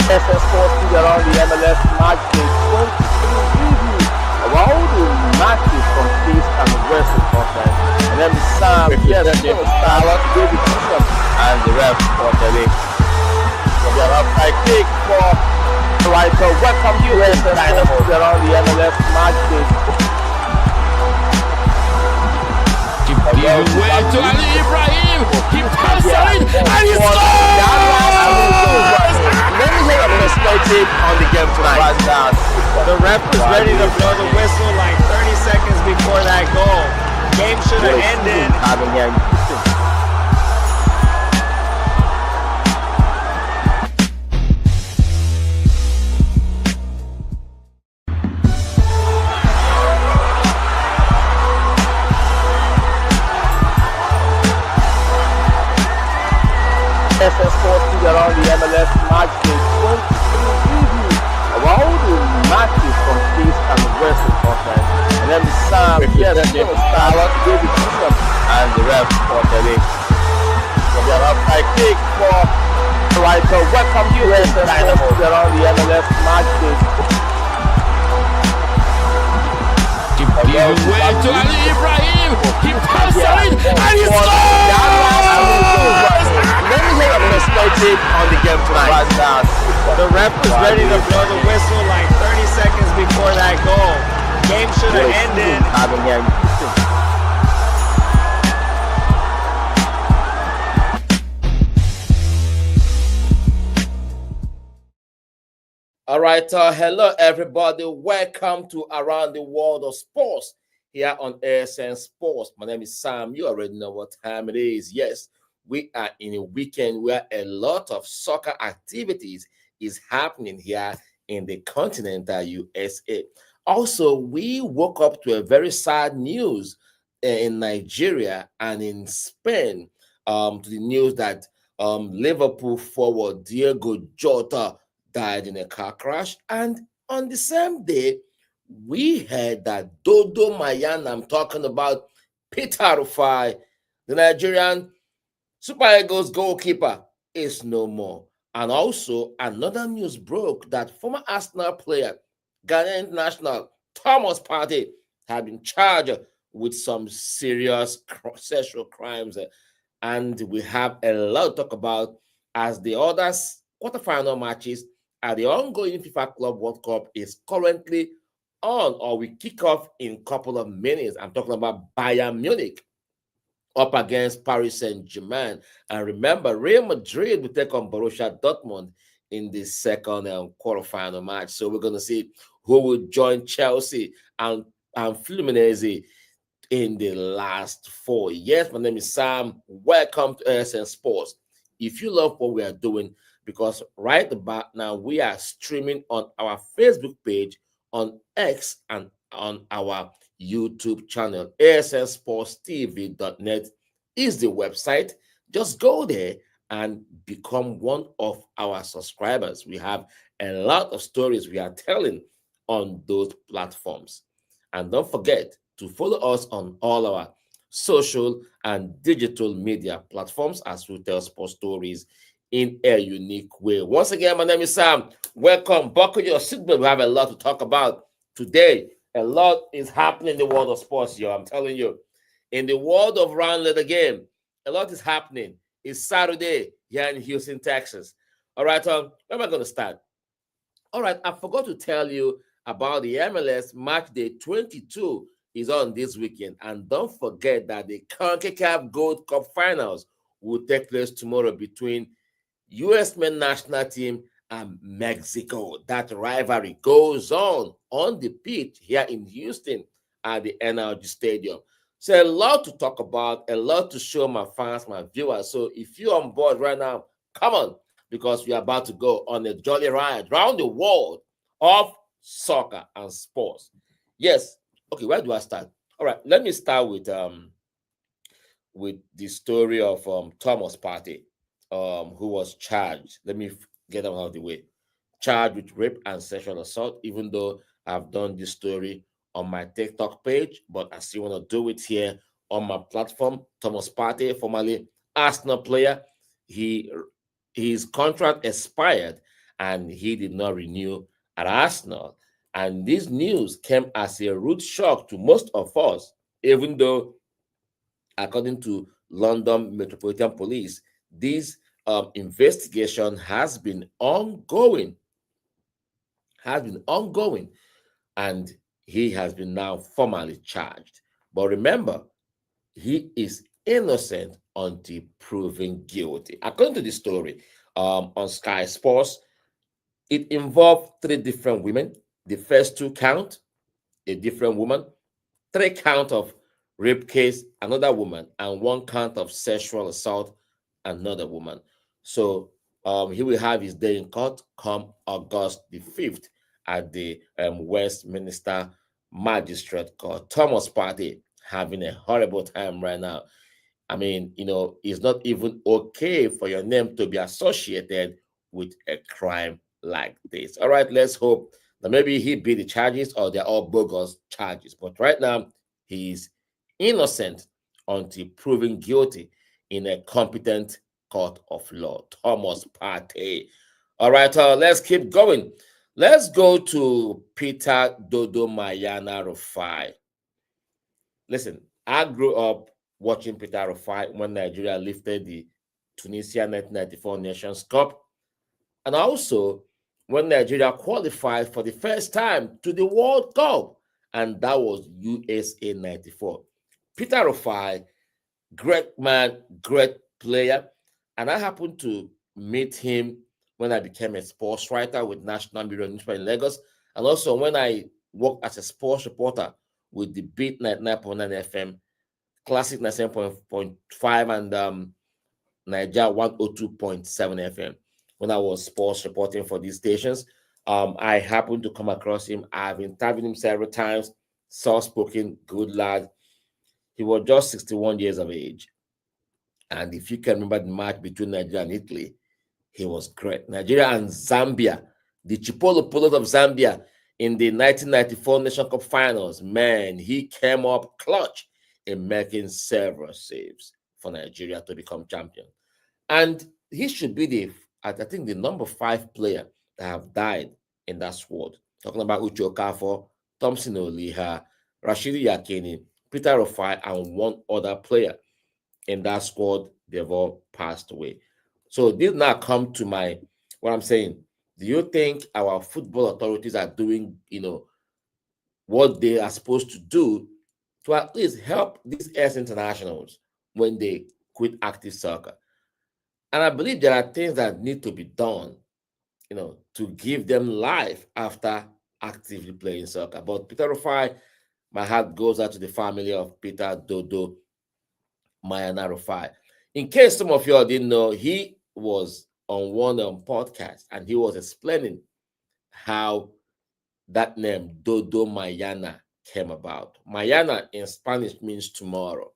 ASN Sports TV around the MLS match day 23 review of all the matches from East and Western Conference. And then Sam, yes, David Bishop, and the rest for the league. So we are up by kick for right. So welcome to ASN Sports TV around the MLS match day. Give way to Ali Ibrahim. He passes it and he scores! Let me hear a perspective on the game tonight. The ref was ready to blow the whistle like 30 seconds before that goal. Game should have ended. ASN Sports TV around the MLS match day 23 review of all the matches from East and Western Conference. And then Sam, yes, David Bishop, and the rest for the league. So we are up by kick for right. So welcome to ASN Sports TV around the MLS match day. Give way to Ali Ibrahim. He passes it and he scores! Let me hear a perspective on the game tonight. The ref was ready to blow the whistle like 30 seconds before that goal. Game should have ended. All right, hello everybody. Welcome to Around the World of Sports here on ASN Sports. My name is Sam. You already know what time it is. Yes, we are in a weekend where a lot of soccer activities is happening here in the continental USA. Also, we woke up to a very sad news in Nigeria and in Spain, to the news that Liverpool forward Diogo Jota died in a car crash. And on the same day, we heard that Dodo Mayan, I'm talking about Peter Rufia, the Nigerian Super Eagles goalkeeper, is no more. And also, another news broke that former Arsenal player, Ghanaian international Thomas Partey, had been charged with some serious sexual crimes. And we have a lot to talk about as the other quarterfinal matches at the ongoing FIFA Club World Cup is currently on, or we kick off in a couple of minutes. I'm talking about Bayern Munich up against Paris Saint-Germain. And remember, Real Madrid will take on Borussia Dortmund in the second quarterfinal match. So we're going to see who will join Chelsea and Fluminense in the last four. Yes, my name is Sam. Welcome to ASN Sports. If you love what we are doing, because right about now we are streaming on our Facebook page, on X, and on our YouTube channel. ASNSportsTV.net is the website. Just go there and become one of our subscribers. We have a lot of stories we are telling on those platforms. And don't forget to follow us on all our social and digital media platforms as we tell sports stories in a unique way. Once again, my name is Sam. Welcome. Buckle your seatbelt. We have a lot to talk about today. A lot is happening in the world of sports, yo. I'm telling you. In the world of round letter game, a lot is happening. It's Saturday here in Houston, Texas. All right, where am I going to start? All right, I forgot to tell you about the MLS Match Day 22 is on this weekend. And don't forget that the CONCACAF Gold Cup Finals will take place tomorrow between U.S. men's national team and Mexico. That rivalry goes on the pitch here in Houston at the NRG Stadium. So a lot to talk about, a lot to show my fans, my viewers. So if you're on board right now, come on, because we're about to go on a jolly ride around the world of soccer and sports. Yes. Okay, where do I start? All right, let me start with the story of Thomas Partey, who was charged. Let me get him out of the way. Charged with rape and sexual assault, even though I've done this story on my TikTok page, but I still want to do it here on my platform. Thomas Partey, formerly Arsenal player, his contract expired, and he did not renew at Arsenal. And this news came as a rude shock to most of us, even though, according to London Metropolitan Police, this investigation has been ongoing, and he has been now formally charged. But remember, he is innocent until proven guilty. According to the story on Sky Sports, it involved 3 different women. The first 2 count, a different woman, 3 count of rape case, another woman, and 1 count of sexual assault, another woman. So he will have his day in court come August the 5th at the Westminster Magistrate Court. Thomas Partey having a horrible time right now. I mean, it's not even okay for your name to be associated with a crime like this. All right, let's hope that maybe he beat the charges or they're all bogus charges. But right now, he's innocent until proven guilty in a competent court of law. Thomas Partey. All right, let's keep going. Let's go to Peter Dodo Mayana Rufai. Listen, I grew up watching Peter Rufai when Nigeria lifted the Tunisia 1994 Nations Cup, and also when Nigeria qualified for the first time to the World Cup, and that was USA 94. Peter Rufai, great man, great player, and I happened to meet him when I became a sports writer with National Bureau Newspaper in Lagos, and also when I worked as a sports reporter with the Beat 99.9 FM, Classic 97.5, and Naija 102.7 FM. When I was sports reporting for these stations, I happened to come across him. I've interviewed him several times. Soft-spoken, good lad. He was just 61 years of age. And if you can remember the match between Nigeria and Italy, he was great. Nigeria and Zambia, the Chipolo Polos of Zambia in the 1994 Nation Cup finals. Man, he came up clutch in making several saves for Nigeria to become champion. And he should be I think the number 5 player that have died in that squad. Talking about Uche Okafor, Thompson Oliha, Rashidi Yakini, Peter Rufai, and 1 other player in that squad. They've all passed away. So this now come to what I'm saying. Do you think our football authorities are doing, what they are supposed to do to at least help these ex-internationals when they quit active soccer? And I believe there are things that need to be done, to give them life after actively playing soccer. But Peter Rufai, my heart goes out to the family of Peter Dodo Mayana Rufai. In case some of you all didn't know, he was on one podcast and he was explaining how that name Dodo Mayana came about. Mayana in Spanish means tomorrow.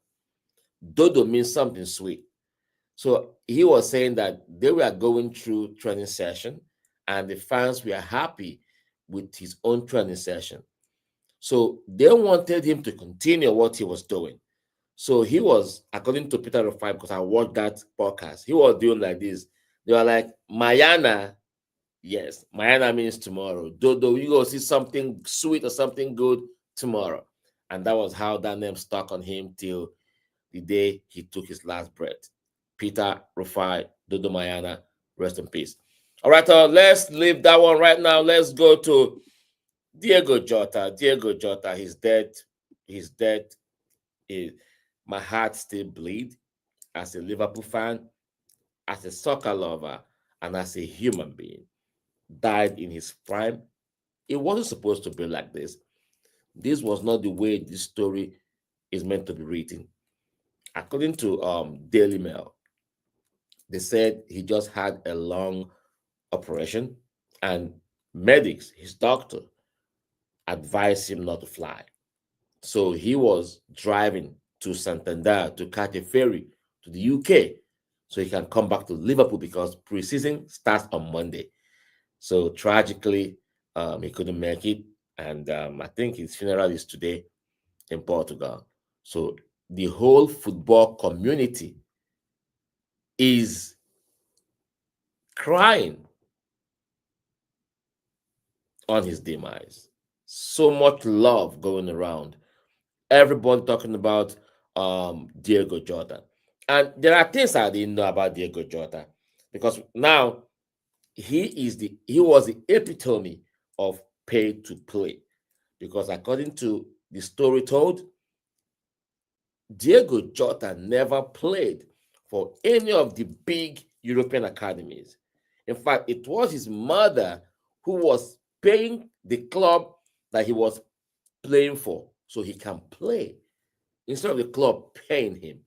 Dodo means something sweet. So he was saying that they were going through training session and the fans were happy with his own training session. So they wanted him to continue what he was doing. So he was, according to Peter Rufai, because I watched that podcast, he was doing like this. They were like, Mayana, yes, Mayana means tomorrow. Dodo, you go see something sweet or something good tomorrow. And that was how that name stuck on him till the day he took his last breath. Peter Rufai, Dodo Mayana, rest in peace. All right, let's leave that one right now. Let's go to Diogo Jota. Diogo Jota, he's dead. He's dead. My heart still bleeds as a Liverpool fan, as a soccer lover, and as a human being. Died in his prime. It wasn't supposed to be like this. This was not the way this story is meant to be written. According to Daily Mail, they said he just had a long operation and medics, his doctor, advised him not to fly. So he was driving to Santander to catch a ferry to the UK so he can come back to Liverpool because preseason starts on Monday. So tragically, he couldn't make it. And I think his funeral is today in Portugal. So the whole football community is crying on his demise. So much love going around. Everybody talking about Diogo Jota. And there are things I didn't know about Diogo Jota, because now he was the epitome of pay to play. Because according to the story told, Diogo Jota never played for any of the big European academies. In fact, it was his mother who was paying the club that he was playing for so he can play, instead of the club paying him.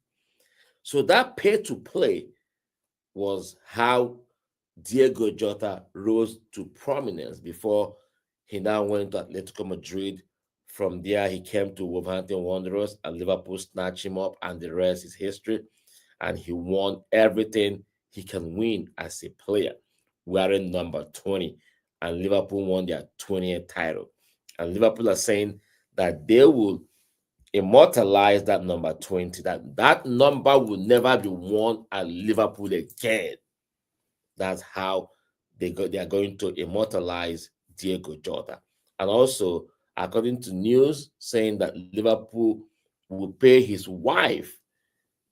So that pay to play was how Diogo Jota rose to prominence before he now went to Atletico Madrid. From there, he came to Wolverhampton Wanderers, and Liverpool snatched him up, and the rest is history. And he won everything he can win as a player, wearing number 20. And Liverpool won their 20th title. And Liverpool are saying that they will immortalize that number 20, that number will never be worn at Liverpool again. That's how they are going to immortalize Diogo Jota. And also, according to news, saying that Liverpool will pay his wife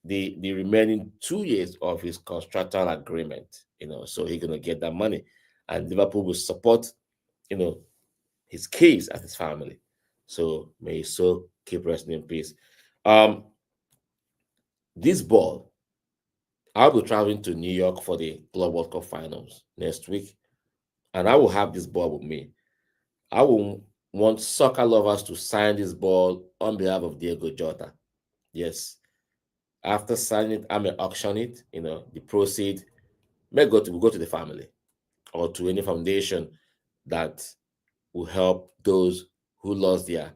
the remaining 2 years of his contractual agreement, so he's going to get that money. And Liverpool will support, his kids and his family. So may his soul keep resting in peace. This ball, I'll be traveling to New York for the Club World Cup finals next week, and I will have this ball with me. I will want soccer lovers to sign this ball on behalf of Diogo Jota. Yes. After signing it, I may auction it. The proceeds may go to the family or to any foundation that will help those who lost their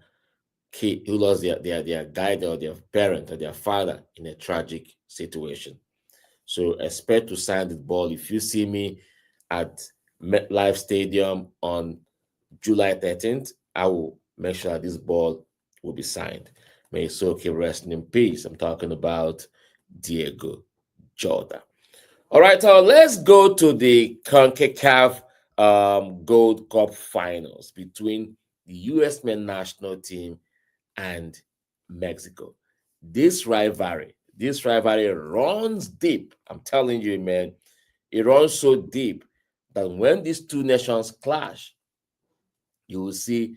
kid, who lost their guide or their parent or their father in a tragic situation. So expect to sign the ball. If you see me at MetLife Stadium on July 13th, I will make sure that this ball will be signed. May his soul keep resting in peace. I'm talking about Diogo Jota. All right, let's go to the CONCACAF Gold Cup finals between the U.S. men's national team and Mexico. This rivalry runs deep. I'm telling you, man, it runs so deep that when these two nations clash, you will see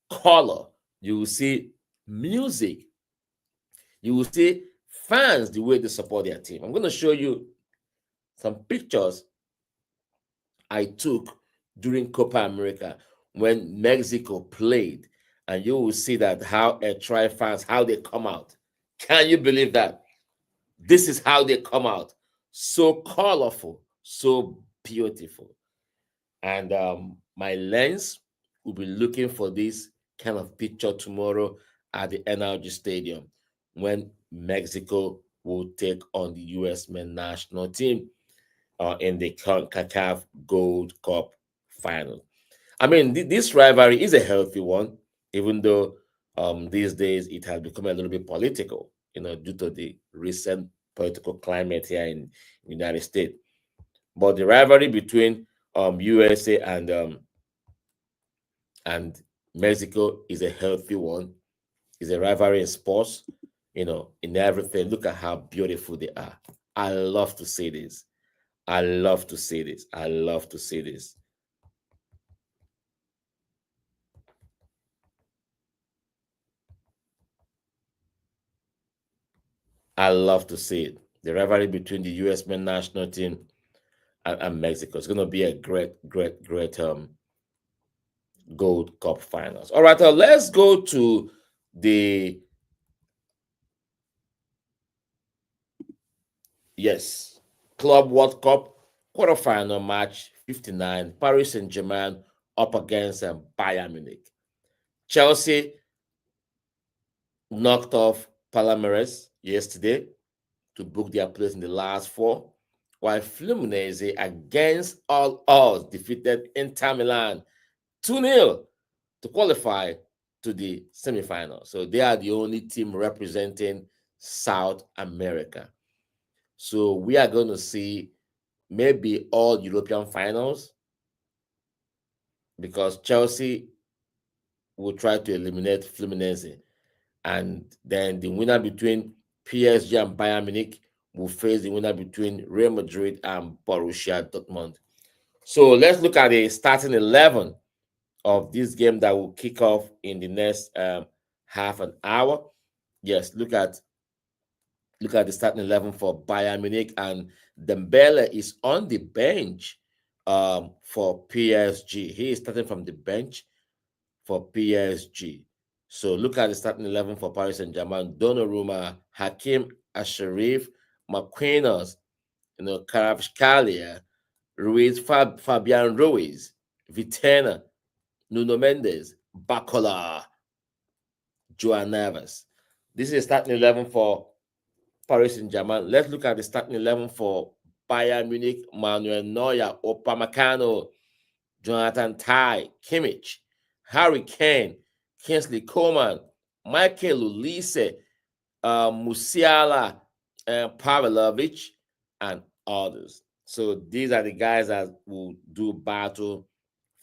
color, you will see music, you will see fans, the way they support their team. I'm going to show you some pictures I took during Copa America when Mexico played, and you will see that how tri fans, how they come out. Can you believe that? This is how they come out. So colorful, so beautiful. And my lens will be looking for this kind of picture tomorrow at the NRG Stadium when Mexico will take on the U.S. men's national team in the CONCACAF Gold Cup final. I mean, this rivalry is a healthy one, even though these days it has become a little bit political, due to the recent political climate here in the United States. But the rivalry between USA and Mexico is a healthy one. It's a rivalry in sports, in everything. Look at how beautiful they are. I love to see this. I love to see this. I love to see this. I love to see it. The rivalry between the U.S. men's national team and Mexico. It's going to be a great Gold Cup finals. All right, let's go to the Club World Cup quarterfinal match 59. Paris Saint-Germain up against Bayern Munich. Chelsea knocked off Palmeiras yesterday to book their place in the last four, while Fluminense, against all odds, defeated Inter Milan 2-0 to qualify to the semifinal. So they are the only team representing South America. So we are going to see maybe all European finals because Chelsea will try to eliminate Fluminense, and then the winner between PSG and Bayern Munich will face the winner between Real Madrid and Borussia Dortmund. So let's look at the starting 11 of this game that will kick off in the next half an hour. Yes, look at the starting 11 for Bayern Munich, and Dembele is on the bench for PSG. He is starting from the bench for PSG. So look at the starting 11 for Paris Saint-Germain: Donnarumma, Hakim Ashraf, Marquinhos, Kvaratskhelia, Fabian Ruiz, Vitena, Nuno Mendes, Bacola, Joao Neves. This is starting 11 for Paris Saint-Germain. Let's look at the starting 11 for Bayern Munich: Manuel Neuer, Upamecano, Jonathan Tye, Kimmich, Harry Kane, Kingsley Coman, Michael Olise, Musiala, Pavlovic, and others. So these are the guys that will do battle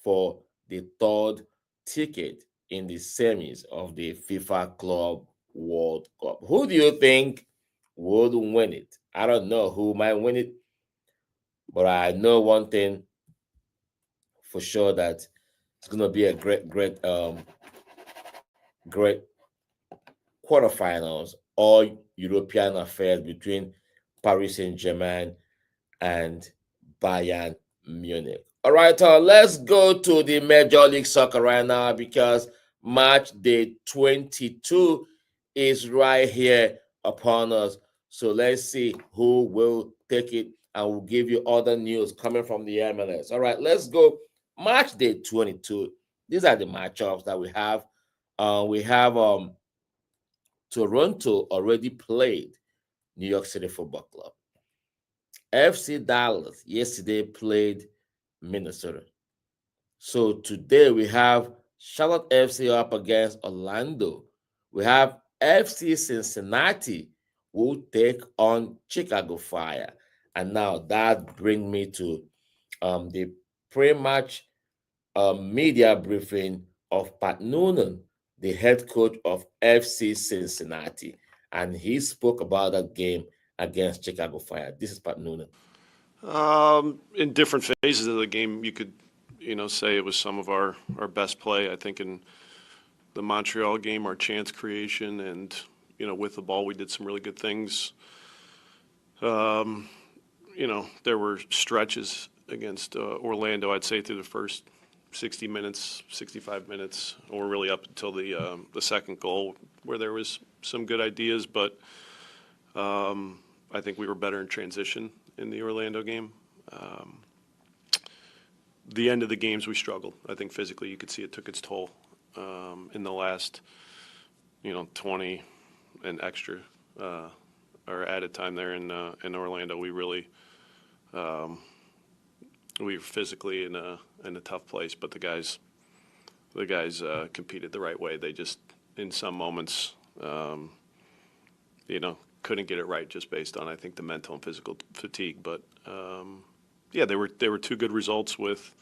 for the third ticket in the semis of the FIFA Club World Cup. Who do you think would win it? I don't know who might win it, but I know one thing for sure, that it's going to be a great quarterfinals, all European affairs between Paris Saint-Germain and Bayern Munich. All right, let's go to the Major League Soccer right now, because match day 22 is right here upon us. So let's see who will take it, and we'll give you other news coming from the MLS. All right, let's go. Match day 22. These are the matchups that we have. We have Toronto already played New York City Football Club. FC Dallas yesterday played Minnesota. So today we have Charlotte FC up against Orlando. We have FC Cincinnati will take on Chicago Fire. And now that brings me to the pre-match media briefing of Pat Noonan, the head coach of FC Cincinnati. And he spoke about that game against Chicago Fire. This is Pat Noonan. In different phases of the game, you could, say it was some of our best play. I think in the Montreal game, our chance creation and, with the ball, we did some really good things. There were stretches against Orlando, I'd say, through the first 60 minutes, 65 minutes, or really up until the second goal, where there was some good ideas, but I think we were better in transition in the Orlando game. The end of the games, we struggled. I think physically you could see it took its toll in the last, 20 and extra or added time there in Orlando. We really we were physically in a tough place, but the guys competed the right way. They just, in some moments, couldn't get it right just based on, I think, the mental and physical fatigue. But they were two good results with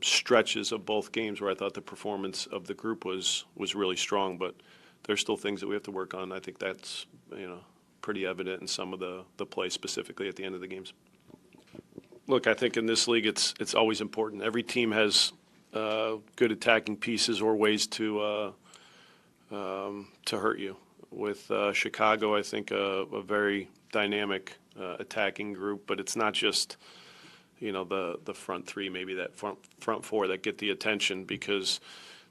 stretches of both games where I thought the performance of the group was really strong. But there's still things that we have to work on. I think that's pretty evident in some of the play, specifically at the end of the games. Look, I think in this league it's always important. Every team has good attacking pieces or ways to hurt you. With Chicago, I think a very dynamic attacking group, but it's not just the front three, maybe that front four that get the attention, because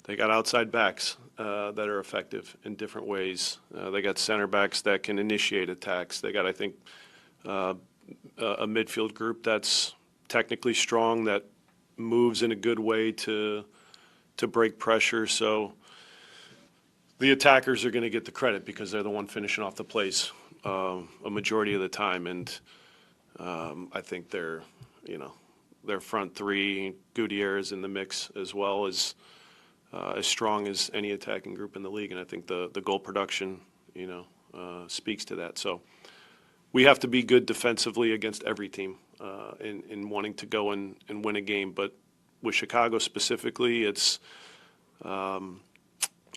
they got outside backs that are effective in different ways. They got center backs that can initiate attacks. They got, I think, a midfield group that's technically strong, that moves in a good way to break pressure. So the attackers are going to get the credit because they're the one finishing off the plays a majority of the time. And I think their front three, Gutierrez in the mix as well, is as strong as any attacking group in the league. And I think the goal production, speaks to that. So we have to be good defensively against every team in wanting to go and win a game. But with Chicago specifically, it's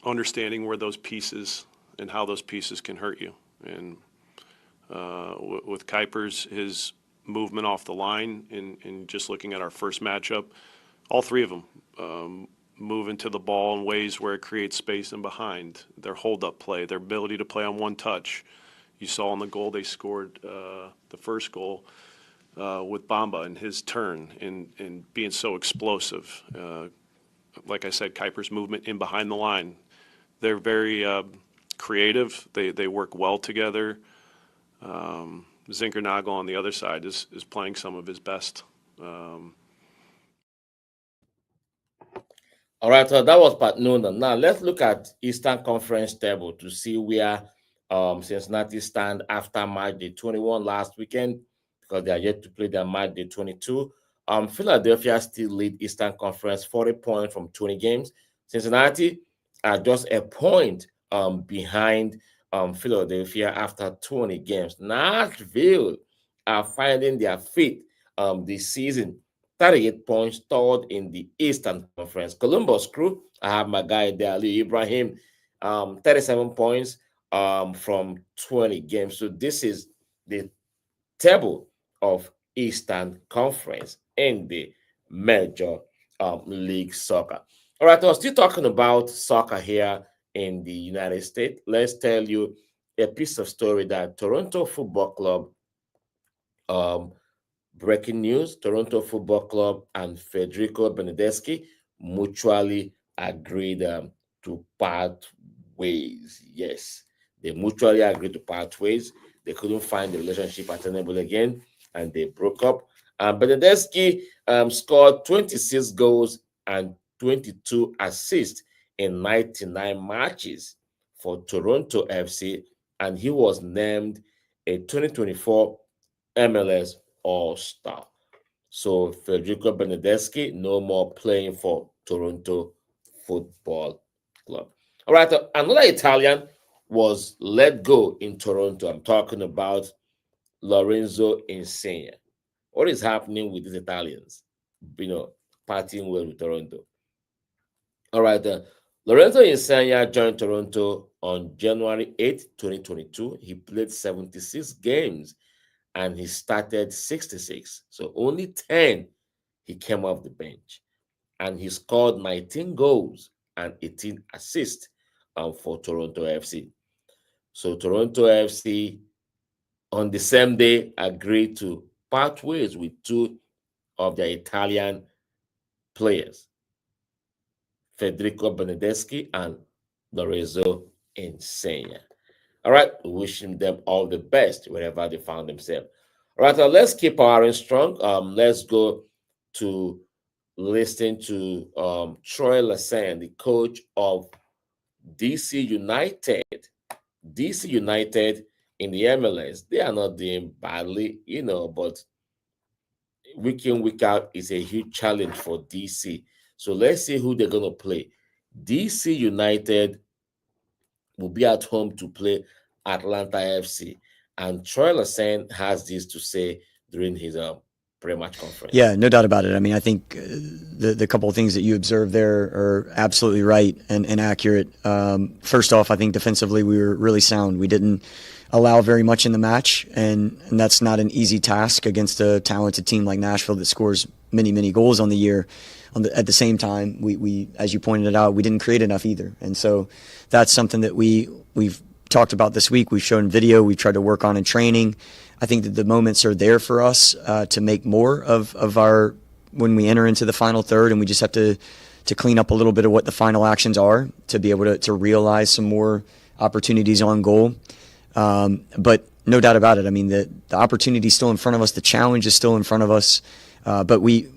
understanding where those pieces and how those pieces can hurt you. And with Kuipers, his movement off the line and just looking at our first matchup, all three of them move into the ball in ways where it creates space in behind. Their hold-up play, their ability to play on one touch. You saw in the goal they scored, the first goal, with Bamba and his turn and being so explosive. Like I said, Kuipers' movement in behind the line. They're very creative. They work well together. Zinkernagel on the other side is playing some of his best. All right, so that was Pat Noonan. Now let's look at Eastern Conference table to see where Cincinnati stand after match day 21 last weekend, because they are yet to play their match day 22. Philadelphia still lead Eastern Conference 40 points from 20 games. Cincinnati are just a point behind Philadelphia after 20 games. Nashville are finding their feet this season. 38 points, third in the Eastern Conference. Columbus Crew, I have my guy there, Ali Ibrahim, 37 points from 20 games. So this is the table of Eastern Conference in the Major League Soccer. All right, I was still talking about soccer here in the United States. Let's tell you a piece of story that Toronto Football Club, breaking news, Toronto Football Club and Federico Bernardeschi mutually agreed to part ways. Yes, they mutually agreed to part ways. They couldn't find the relationship attainable again, and they broke up. Bernardeschi scored 26 goals and 22 assists in 99 matches for Toronto FC, and he was named a 2024 MLS All-Star. So Federico Bernardeschi no more playing for Toronto Football Club. All right, another Italian was let go in Toronto. I'm talking about Lorenzo Insigne. What is happening with these Italians? Partying well with Toronto. All right, Lorenzo Insigne joined Toronto on January 8, 2022. He played 76 games and he started 66. So only 10 he came off the bench. And he scored 19 goals and 18 assists for Toronto FC. So Toronto FC on the same day agreed to part ways with two of their Italian players, Federico Bernardeschi and Lorenzo Insigne. All right, wishing them all the best wherever they found themselves. All right, let's keep our iron strong. Let's go to listen to Troy Lesesne, the coach of DC United. DC United in the MLS, they are not doing badly, but week in, week out is a huge challenge for DC. So let's see who they're going to play. DC United will be at home to play Atlanta FC. And Troy Lesesne has this to say during his pre-match conference. Yeah, no doubt about it. I mean, I think the couple of things that you observed there are absolutely right and accurate. First off, I think defensively we were really sound. We didn't allow very much in the match, and that's not an easy task against a talented team like Nashville that scores many, many goals on the year. At the same time, we, as you pointed it out, we didn't create enough either. And so that's something that we've talked about this week. We've shown video. We've tried to work on in training. I think that the moments are there for us to make more of our when we enter into the final third, and we just have to clean up a little bit of what the final actions are to be able to realize some more opportunities on goal. But no doubt about it. I mean, the opportunity is still in front of us. The challenge is still in front of us. But we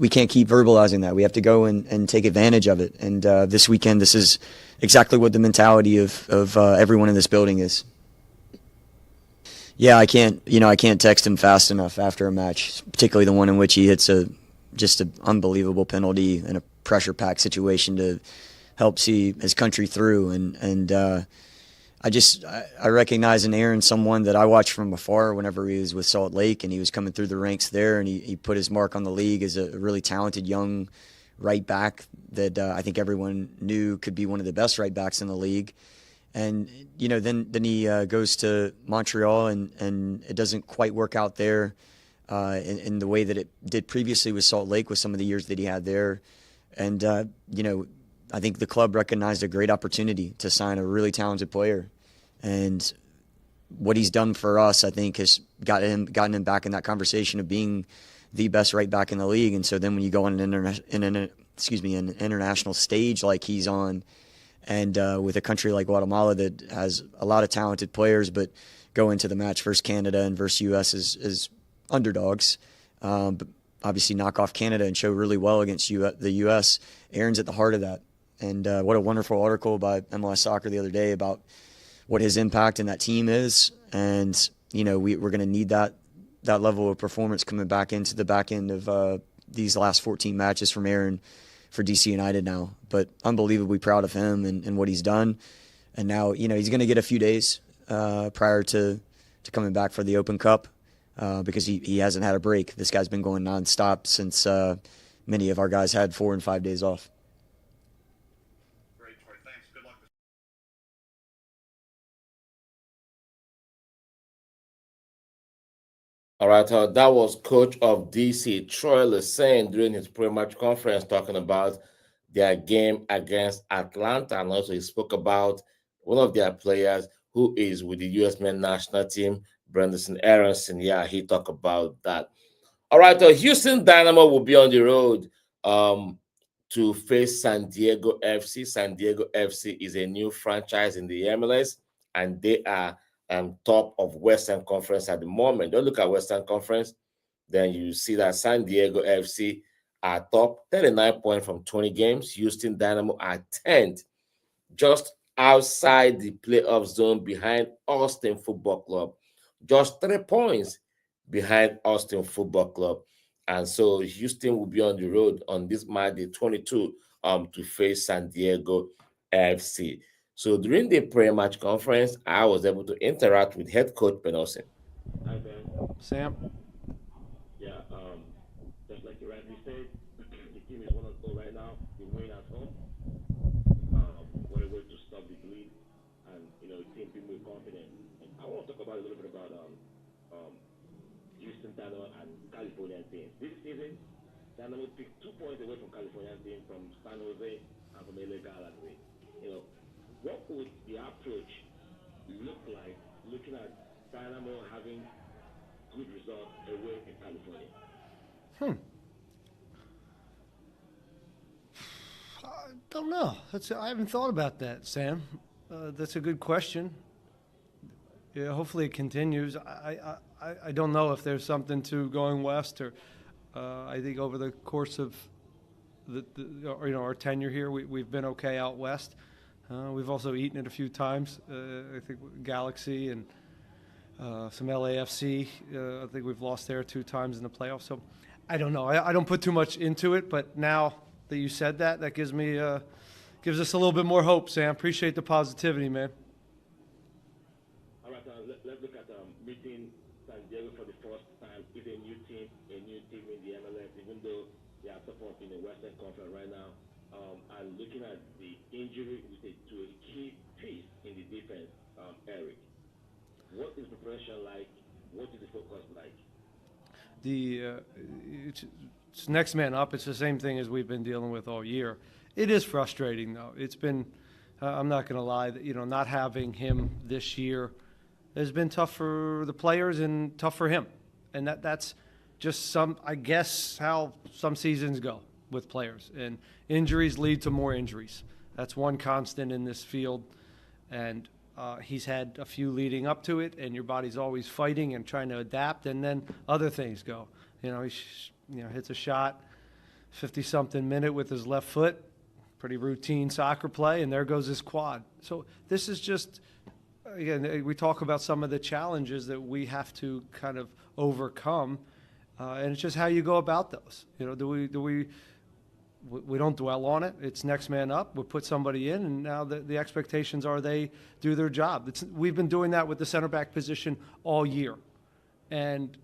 can't keep verbalizing that. We have to go and take advantage of it. And this weekend, this is exactly what the mentality of everyone in this building is. Yeah, I can't text him fast enough after a match, particularly the one in which he hits just an unbelievable penalty in a pressure-packed situation to help see his country through. And I recognize in Aaron someone that I watched from afar whenever he was with Salt Lake and he was coming through the ranks there, and he put his mark on the league as a really talented young right back that I think everyone knew could be one of the best right backs in the league. And, then he goes to Montreal and it doesn't quite work out there in the way that it did previously with Salt Lake with some of the years that he had there. And, I think the club recognized a great opportunity to sign a really talented player. And what he's done for us, I think, has gotten him back in that conversation of being the best right back in the league. And so then when you go on an international stage like he's on, and with a country like Guatemala that has a lot of talented players, but go into the match versus Canada and versus U.S. as underdogs, but obviously knock off Canada and show really well against the U.S. Aaron's at the heart of that. And what a wonderful article by MLS Soccer the other day about what his impact in that team is. And, we're going to need that level of performance coming back into the back end of these last 14 matches from Aaron for DC United now. But unbelievably proud of him and what he's done. And now, he's going to get a few days prior to coming back for the Open Cup because he hasn't had a break. This guy's been going nonstop since many of our guys had 4 and 5 days off. All right, that was coach of DC, Troy Lesesne, during his pre-match conference talking about their game against Atlanta. And also he spoke about one of their players who is with the U.S. men's national team, Brendan Aronson. Yeah, he talked about that. All right, Houston Dynamo will be on the road to face San Diego FC. San Diego FC is a new franchise in the MLS, and they are top of Western Conference at the moment. Don't look at Western Conference, then you see that San Diego FC are top, 39 points from 20 games. Houston Dynamo are 10th, just outside the playoff zone behind Austin Football Club, just 3 points behind Austin Football Club. And so Houston will be on the road on this Monday 22 to face San Diego FC. So during the pre-match conference, I was able to interact with head coach Ben Olsen. Hi, Ben. Sam? Yeah, just like you rightly said, the team is 1-0 right now. We win at home. What a way to stop the bleed, and the team being more confident. And I want to talk about a little bit about Houston Dynamo and Californian teams. This season, Dynamo picked 2 points away from Californian team from San Jose and from LA Galaxy. What would the approach look like looking at Dynamo having good results away in California? I don't know. I haven't thought about that, Sam. That's a good question. Yeah, hopefully it continues. I don't know if there's something to going west, or I think over the course of our tenure here, we've been okay out west. We've also eaten it a few times. I think Galaxy and some LAFC. I think we've lost there 2 times in the playoffs. So I don't know. I don't put too much into it. But now that you said that, that gives us a little bit more hope, Sam. Appreciate the positivity, man. All right, let's look at meeting San Diego for the first time. It's a new team in the MLS, even though they are top up in the Western Conference right now. And looking at the injury to a key piece in the defense, Eric, what is the pressure like? What is the focus like? It's next man up. It's the same thing as we've been dealing with all year. It is frustrating, though. It's been, I'm not going to lie, that not having him this year has been tough for the players and tough for him. And that's just I guess, how some seasons go with players. And injuries lead to more injuries. That's one constant in this field. And he's had a few leading up to it, and your body's always fighting and trying to adapt, and then other things go. He hits a shot 50-something minute with his left foot, pretty routine soccer play, and there goes his quad. So this is just, again, we talk about some of the challenges that we have to kind of overcome, and it's just how you go about those. Do we we don't dwell on it. It's next man up. We put somebody in, and now the expectations are they do their job. We've been doing that with the center back position all year, and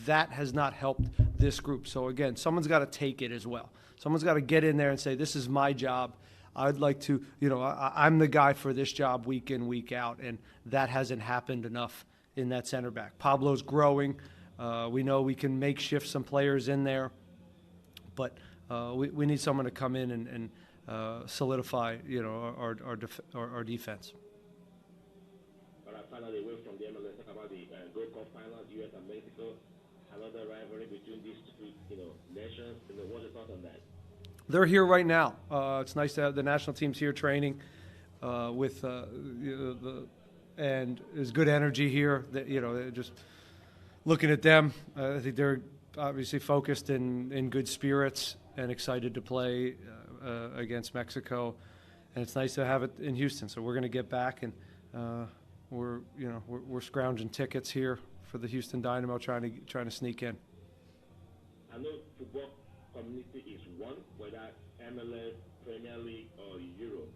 that has not helped this group. So again, someone's got to take it as well. Someone's got to get in there and say, this is my job. I'd like to, I'm the guy for this job week in, week out, and that hasn't happened enough in that center back. Pablo's growing. We know we can make shift some players in there, but we need someone to come in and solidify, our defense. All right, finally, away from the MLS, talk about the Gold Cup finals, U.S. and Mexico. Another rivalry between these two, nations. What's your thoughts on that? They're here right now. It's nice to have the national teams here training with and there's good energy here. That, just looking at them, I think they're obviously focused in good spirits and excited to play against Mexico. And it's nice to have it in Houston. So we're going to get back, and we're scrounging tickets here for the Houston Dynamo, trying to sneak in. I know football community is one, whether MLS, Premier League, or Europe.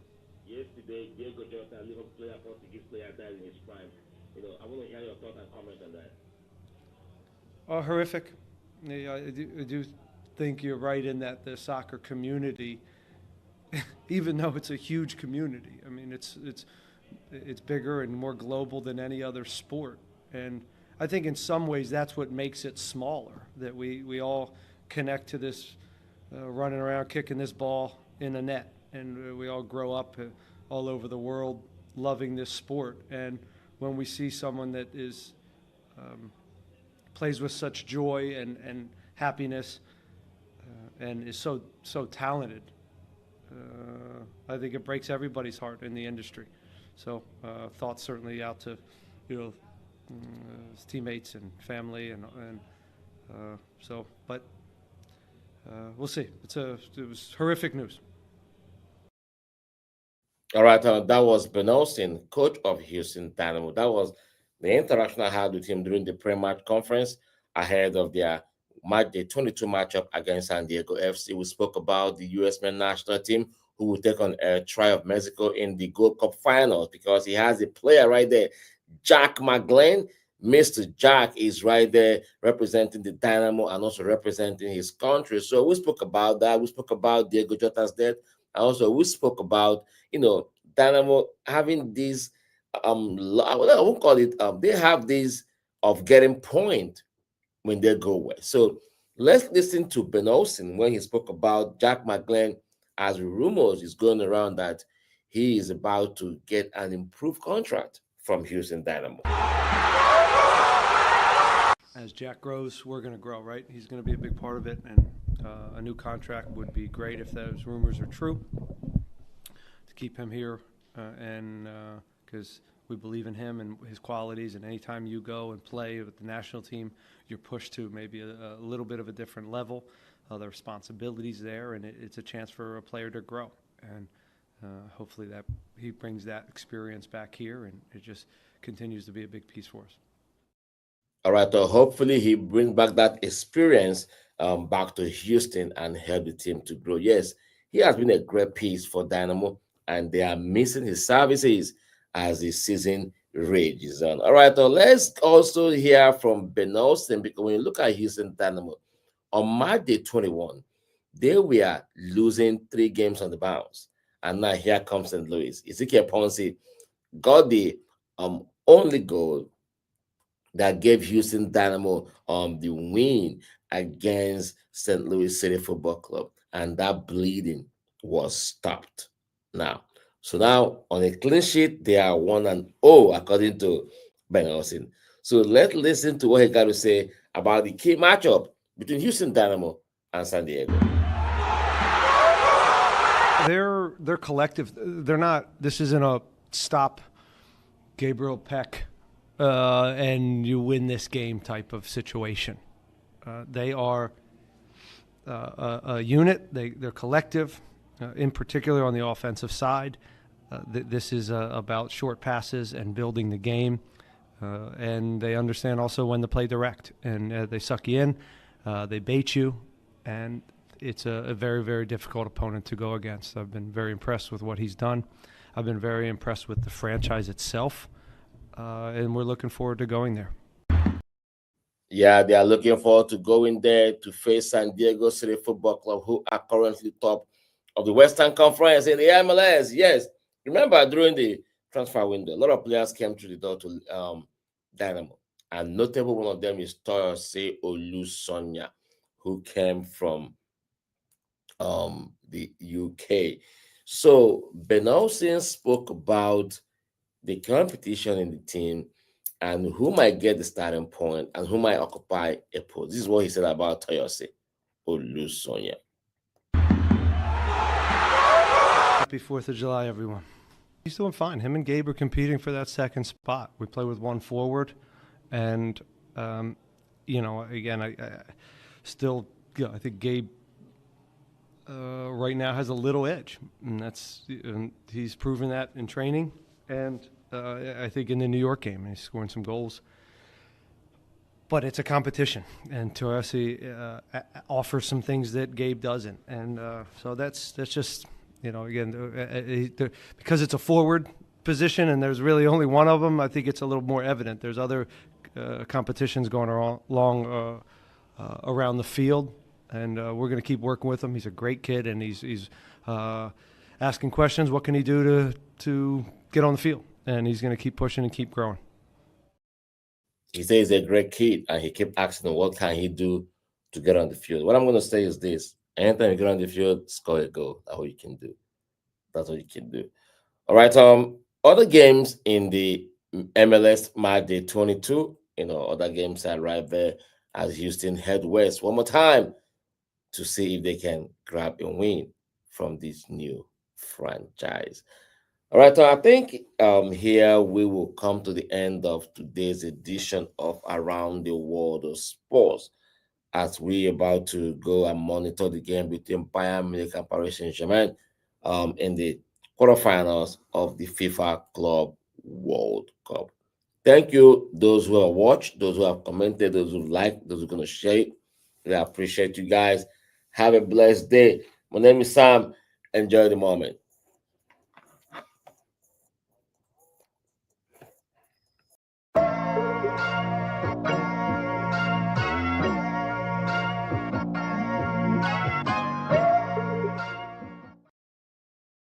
Yesterday, Diogo Jota, Liverpool player, Portuguese player, died in his prime. I want to hear your thoughts and comments on that. Horrific. Yeah, I do think you're right in that the soccer community, even though it's a huge community, I mean, it's bigger and more global than any other sport. And I think in some ways that's what makes it smaller, that we all connect to this running around kicking this ball in a net, and we all grow up all over the world loving this sport. And when we see someone that is plays with such joy and happiness and is so talented, I think it breaks everybody's heart in the industry. So thoughts certainly out to his teammates and family, but we'll see. It was horrific news. All right, that was Bernard, coach of Houston Dynamo. That was the interaction I had with him during the pre-match conference ahead of their match, the 22 matchup against San Diego FC. We spoke about the U.S. men's national team who will take on Tri of Mexico in the Gold Cup finals, because he has a player right there, Jack McGlenn. Mr. Jack is right there representing the Dynamo and also representing his country. So we spoke about that. We spoke about Diogo Jota's death. And also we spoke about, Dynamo having these, I won't call it, they have these of getting point when they go away. So let's listen to Ben Olsen when he spoke about Jack McGlenn, as rumors is going around that he is about to get an improved contract from Houston Dynamo. As Jack grows, we're going to grow, right? He's going to be a big part of it, and a new contract would be great if those rumors are true, to keep him here, and because we believe in him and his qualities, and anytime you go and play with the national team, you're pushed to maybe a little bit of a different level. The responsibilities there, and it's a chance for a player to grow, and hopefully that he brings that experience back here, and it just continues to be a big piece for us. All right, so hopefully he brings back that experience back to Houston and help the team to grow. Yes, he has been a great piece for Dynamo, and they are missing his services as the season rages on. All right, so let's also hear from Ben Olsen, because when you look at Houston Dynamo, on March 21, they were losing 3 games on the bounce. And now here comes St. Louis. Ezekiel Ponce got the only goal that gave Houston Dynamo the win against St. Louis City Football Club. And that bleeding was stopped now. So now on a clean sheet, they are 1-0 according to Ben Olsen. So let's listen to what he got to say about the key matchup between Houston Dynamo and San Diego. They're collective. They're not. This isn't a stop Gabriel Peck and you win this game type of situation. They are a unit. They're collective, in particular on the offensive side. This is about short passes and building the game, and they understand also when to play direct, and they suck you in. They bait you, and it's a very, very difficult opponent to go against. I've been very impressed with what he's done. I've been very impressed with the franchise itself, and we're looking forward to going there. Yeah, they are looking forward to going there to face San Diego City Football Club, who are currently top of the Western Conference in the MLS. Yes, remember during the transfer window, a lot of players came through the door to Dynamo, and notable one of them is Toyose Olusonya, who came from the UK. So Ben Olsen spoke about the competition in the team and who might get the starting point and who might occupy a post. This is what he said about Toyose Olusonya. Happy 4th of July, everyone. He's doing fine. Him and Gabe are competing for that second spot. We play with one forward, and again, I still, I think Gabe right now has a little edge, and he's proven that in training, and I think in the New York game, he's scoring some goals. But it's a competition, and Toyose offers some things that Gabe doesn't, and so that's just, again, because it's a forward position and there's really only one of them, I think it's a little more evident. There's other competitions going along around the field, and we're going to keep working with him. He's a great kid, and he's asking questions. What can he do to get on the field? And he's going to keep pushing and keep growing. He says he's a great kid, and he kept asking him, what can he do to get on the field? What I'm going to say is this. Anytime you get on the field, score a goal. That's what you can do. That's what you can do. All right. Other games in the MLS match day 22, other games are right there as Houston head west one more time to see if they can grab a win from this new franchise. All right, so I think here we will come to the end of today's edition of Around the World of Sports, as we're about to go and monitor the game between Bayern Munich and Paris Saint-Germain in the quarterfinals of the FIFA Club World Cup. Thank you, those who have watched, those who have commented, those who liked, those who are going to share it. I appreciate you guys. Have a blessed day. My name is Sam. Enjoy the moment.